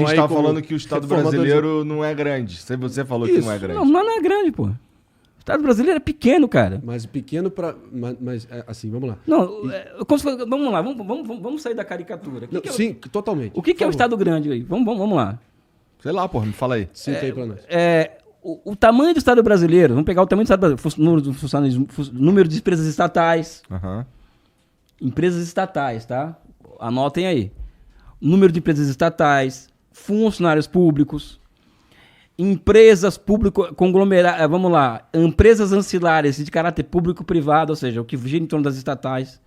A gente aí tava como falando que o Estado reformador brasileiro não é grande. Você falou que Isso. não é grande. Não, mas não é grande, pô. O Estado brasileiro é pequeno, cara. Mas pequeno para... Mas, assim, vamos lá. Não, vamos lá, vamos sair da caricatura. Não, sim, totalmente. O que é o Por favor. Estado grande aí? Vamos lá. Sei lá, porra, me fala aí. Cita aí pra nós. O tamanho do Estado brasileiro, vamos pegar o tamanho do Estado brasileiro, número de empresas estatais. Aham. Empresas estatais, tá? Anotem aí. Número de empresas estatais, funcionários públicos, empresas público conglomeradas, vamos lá, empresas ancilares de caráter público-privado, ou seja, o que gira em torno das estatais.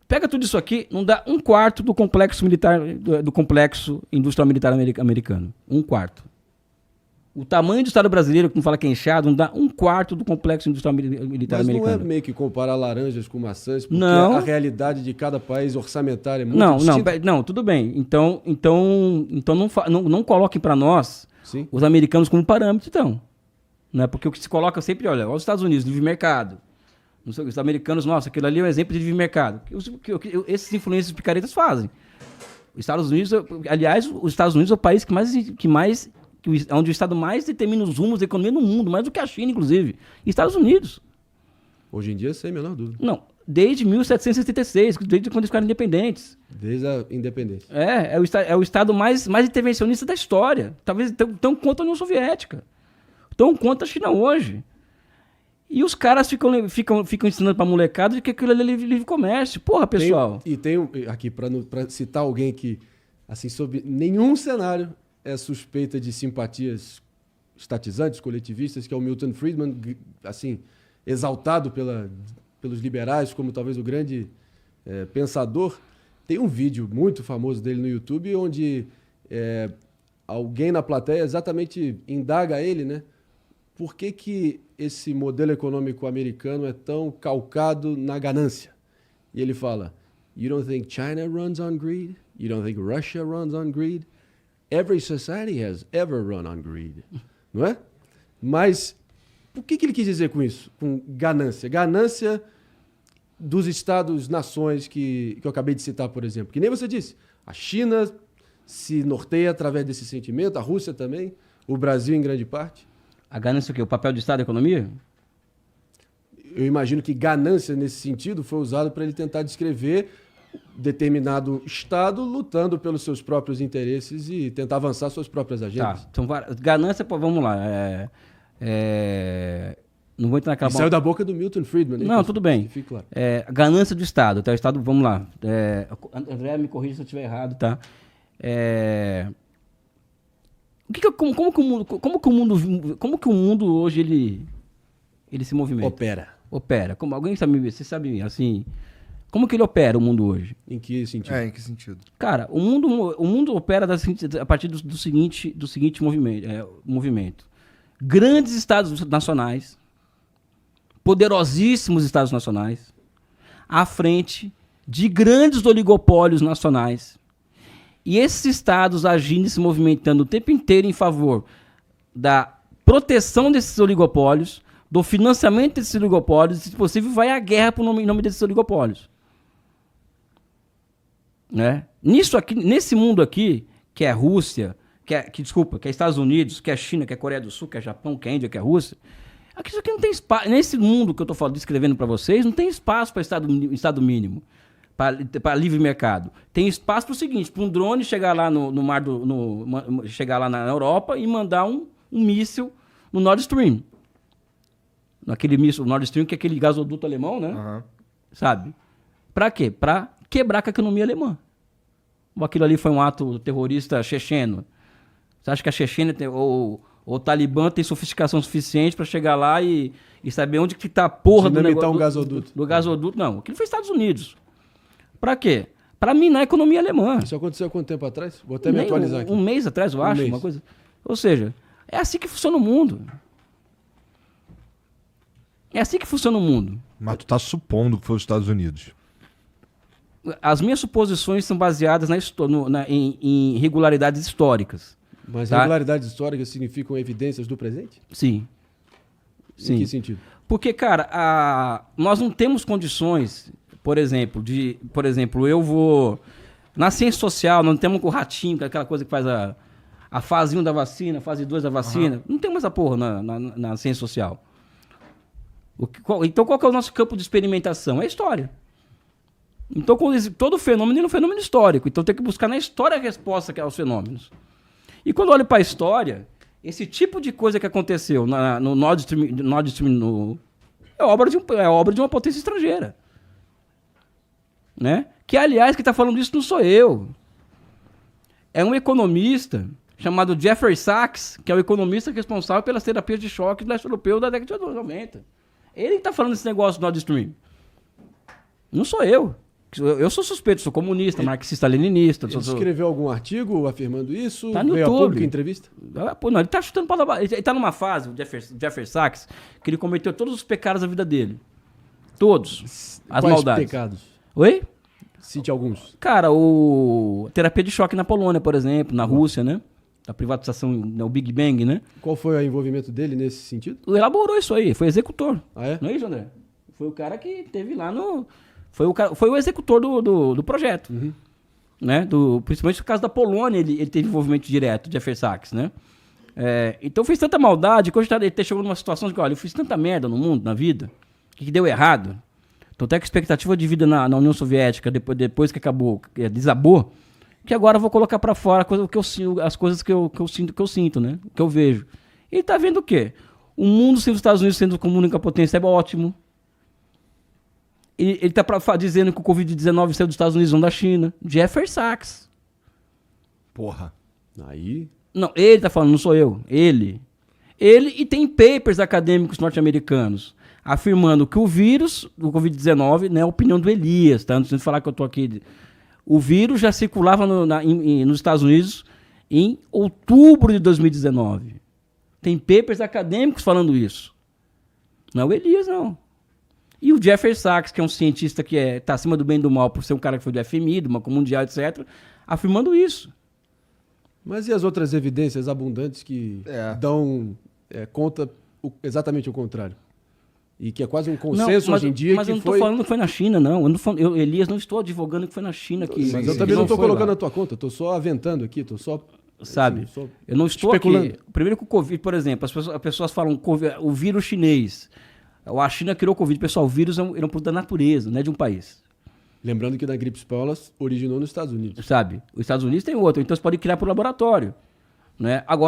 Pega tudo isso aqui, não dá 1/4 do complexo militar, do complexo industrial militar americano. 1/4. O tamanho do Estado brasileiro, que não fala que é inchado, não dá 1/4 do complexo industrial militar Mas americano. não é meio que comparar laranjas com maçãs, porque Não. a realidade de cada país orçamentária é muito Não, distinta. não, tudo bem. Então não coloquem para nós Sim. os americanos como parâmetro, então. Né? Porque o que se coloca sempre, olha os Estados Unidos, livre mercado. Não sei, os americanos, nossa, aquilo ali é um exemplo de livre mercado. Esses influências picaretas fazem. Os Estados Unidos, aliás, os Estados Unidos é o país onde o Estado mais determina os rumos da economia no mundo, mais do que a China, inclusive. Estados Unidos. Hoje em dia, sem a menor dúvida. Não, desde 1776, desde quando eles ficaram independentes. Desde a independência. É o Estado mais intervencionista da história. Talvez tão quanto a União Soviética. Tão quanto a China hoje. E os caras ficam ensinando pra molecada que aquilo ali é livre comércio. Porra, pessoal. Tem aqui, pra citar alguém que, assim, sob nenhum cenário é suspeita de simpatias estatizantes, coletivistas, que é o Milton Friedman, assim, exaltado pelos liberais como talvez o grande pensador. Tem um vídeo muito famoso dele no YouTube onde alguém na plateia exatamente indaga ele, né? Por que esse modelo econômico americano é tão calcado na ganância? E ele fala, you don't think China runs on greed? You don't think Russia runs on greed? Every society has ever run on greed. Não é? Mas o que ele quis dizer com isso? Com ganância? Ganância dos Estados-nações que eu acabei de citar, por exemplo. Que nem você disse. A China se norteia através desse sentimento, a Rússia também, o Brasil em grande parte. A ganância é o quê? O papel do Estado na economia? Eu imagino que ganância, nesse sentido, foi usado para ele tentar descrever determinado Estado lutando pelos seus próprios interesses e tentar avançar suas próprias agendas. Tá. Então, ganância, vamos lá. Não vou entrar naquela... Saiu da boca do Milton Friedman. Não, tudo bem. Que fique claro. Ganância do Estado. Tá? O Estado, vamos lá. André, me corrija se eu estiver errado, tá? Como que o mundo hoje ele se movimenta? Opera. Como alguém sabe, você sabe assim, como que ele opera o mundo hoje? Em que sentido? Em que sentido? Cara, o mundo opera a partir do seguinte movimento. Grandes estados nacionais, poderosíssimos estados nacionais, à frente de grandes oligopólios nacionais. E esses estados agindo e se movimentando o tempo inteiro em favor da proteção desses oligopólios, do financiamento desses oligopólios, e, se possível, vai à guerra em nome desses oligopólios. Né? Nesse mundo aqui, que é Rússia, que é Estados Unidos, que é China, que é Coreia do Sul, que é Japão, que é Índia, que é Rússia, isso aqui não tem espaço. Nesse mundo que eu estou descrevendo para vocês, não tem espaço para estado mínimo. Para livre mercado. Tem espaço para o seguinte, para um drone chegar lá chegar lá na Europa e mandar um míssil no Nord Stream. Naquele míssil Nord Stream, que é aquele gasoduto alemão, né? Uhum. Sabe? Para quê? Para quebrar com a economia alemã. Aquilo ali foi um ato terrorista checheno. Você acha que a Chechênia ou o Talibã tem sofisticação suficiente para chegar lá e saber onde que está a porra do negócio? Um gasoduto. Do gasoduto, não. Aquilo foi Estados Unidos. Para quê? Para minar a economia alemã. Isso aconteceu há quanto tempo atrás? Vou até me atualizar aqui. Um mês atrás, eu acho. Uma coisa. Ou seja, é assim que funciona o mundo. É assim que funciona o mundo. Mas tu tá supondo que foi os Estados Unidos. As minhas suposições são baseadas em regularidades históricas. Mas tá? regularidades históricas significam evidências do presente? Sim. Em que sentido? Porque, cara, nós não temos condições, por exemplo, eu vou Na ciência social, não temos o ratinho, que é aquela coisa que faz a fase 1 da vacina, a fase 2 da vacina. Não tem mais essa porra na ciência social. Então, qual que é o nosso campo de experimentação? É a história. Então, todo fenômeno é um fenômeno histórico. Então, tem que buscar na história a resposta aos fenômenos. E quando eu olho para a história, esse tipo de coisa que aconteceu no Nord Stream é obra de uma potência estrangeira. Né? Que, aliás, quem está falando isso não sou eu. É um economista chamado Jeffrey Sachs, que é o economista responsável pelas terapias de choque do leste europeu da década de 90. Ele está falando desse negócio do Nord Stream. Não sou eu. Eu sou suspeito, sou comunista, marxista-leninista. Ele escreveu algum artigo afirmando isso? Tá no Veio a YouTube. público entrevista? Pô, não, ele tá chutando para baixo. Ele tá numa fase, o Jeffrey Sachs, que ele cometeu todos os pecados da vida dele. Todos. As Quais maldades. pecados? Oi? Cite alguns. Cara, a terapia de choque na Polônia, por exemplo, na Rússia, né? A privatização, né, o Big Bang, né? Qual foi o envolvimento dele nesse sentido? Elaborou isso aí, foi executor. Ah, é? Não é isso, André? Foi o cara que teve lá no... Foi o executor do projeto. Uhum. Né? Principalmente no caso da Polônia, ele teve envolvimento direto, Jeffrey Sachs, né? Então fez tanta maldade que hoje ele chegou numa situação de que, olha, eu fiz tanta merda no mundo, na vida, que deu errado. Então até que a expectativa de vida na União Soviética, depois que acabou, desabou, que agora eu vou colocar pra fora as coisas que eu sinto, né? Que eu vejo. E ele tá vendo o quê? O mundo sem os Estados Unidos sendo como única potência é ótimo. Ele tá dizendo que o Covid-19 saiu dos Estados Unidos, não da China. Jeffrey Sachs. Porra. Aí... Não, ele tá falando, não sou eu. Ele e tem papers acadêmicos norte-americanos afirmando que o vírus do Covid-19, né, é a opinião do Elias, tá? Não preciso falar que eu tô aqui. O vírus já circulava nos Estados Unidos em outubro de 2019. Tem papers acadêmicos falando isso. Não é o Elias, não. E o Jeffrey Sachs, que é um cientista que está acima do bem e do mal, por ser um cara que foi do FMI, do Banco Mundial, etc., afirmando isso. Mas e as outras evidências abundantes que dão conta exatamente o contrário? E que é quase um consenso hoje em dia mas que eu não estou falando que foi na China, não. Elias, não estou advogando que foi na China. Mas eu também não estou colocando na tua conta, estou só aventando aqui, estou só... Sabe? Só eu não estou especulando. aqui... Primeiro que o Covid, por exemplo, as pessoas falam o vírus chinês. A China criou o Covid. Pessoal, o vírus é um produto da natureza, não é de um país. Lembrando que da gripe espanhola originou nos Estados Unidos. Sabe? Os Estados Unidos tem outro. Então você pode criar por laboratório. Né? Agora,